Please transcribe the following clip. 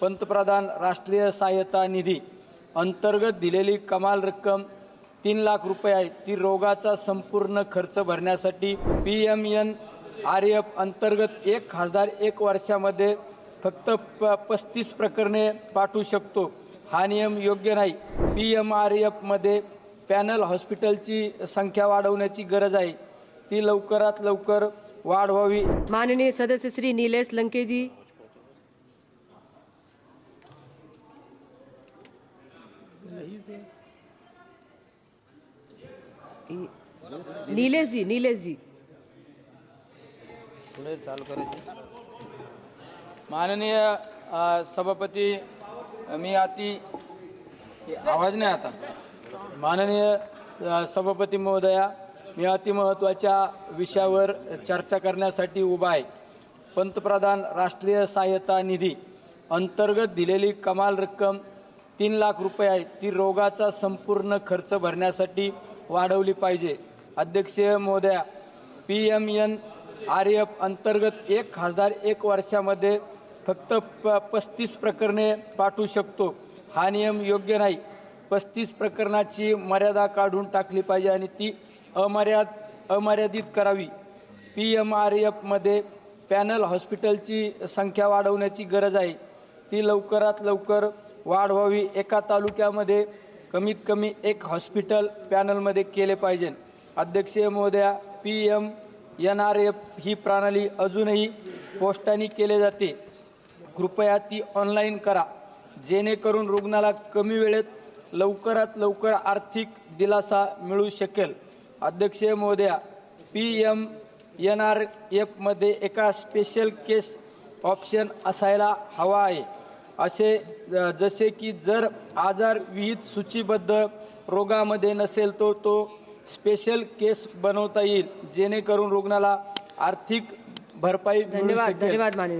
पंतप्रधान राष्ट्रीय सहायता निधी अंतर्गत दिलेली कमाल रक्कम 3 लाख रुपये आहे। ती रोगाचा संपूर्ण खर्च भरण्यासाठी PMNRF अंतर्गत एक खासदार एक वर्षामध्ये फक्त 35 प्रकरणे पाठवू शकतो। हा नियम योग्य नाही। PMRF मध्ये पॅनल हॉस्पिटलची संख्या वाढवण्याची गरज आहे। ती लवकरात लवकर वाढवावी। माननीय सदस्य श्री नीलेश लंके जी। नीलेश जी चालू करायचे। माननीय सभापती, मी आवाज नाही आता। माननीय सभापती महोदया, मी अति महत्त्वाच्या विषयावर चर्चा करण्यासाठी उभा आहे। पंतप्रधान राष्ट्रीय सहायता निधी अंतर्गत दिलेली कमाल रक्कम 3 लाख रुपये आहे। ती रोगाचा संपूर्ण खर्च भरण्यासाठी वाढवली पाहिजे। अध्यक्षीय महोदया, PMNRF अंतर्गत एक खासदार एक वर्षामध्ये फक्त 35 प्रकरणे पाठवू शकतो। हा नियम योग्य नाही। 35 प्रकरणाची मर्यादा काढून टाकली पाहिजे आणि ती अमर्यादित करावी। PMRF मध्ये पॅनल हॉस्पिटलची संख्या वाढवण्याची गरज आहे। ती लवकरात लवकर वाढवावी। एका तालुक्यामध्ये कमीत कमी एक हॉस्पिटल पॅनलमध्ये केले पाहिजे। अध्यक्षीय महोदया, PMNRF ही प्रणाली अजूनही पोस्टाने केले जाते। कृपया ती ऑनलाईन करा, जेणेकरून रुग्णाला कमी वेळेत लवकरात लवकर आर्थिक दिलासा मिळू शकेल। अध्यक्षीय महोदया, PMNRF मध्ये एका स्पेशल केस ऑप्शन असायला हवा आहे। जसे की जर आजार विहित सूचीबद्ध रोगामध्ये नसेल तो स्पेशल केस बनवता येईल, जेणेकरून रुग्णाला आर्थिक भरपाई मिळू शकेल। धन्यवाद माननीय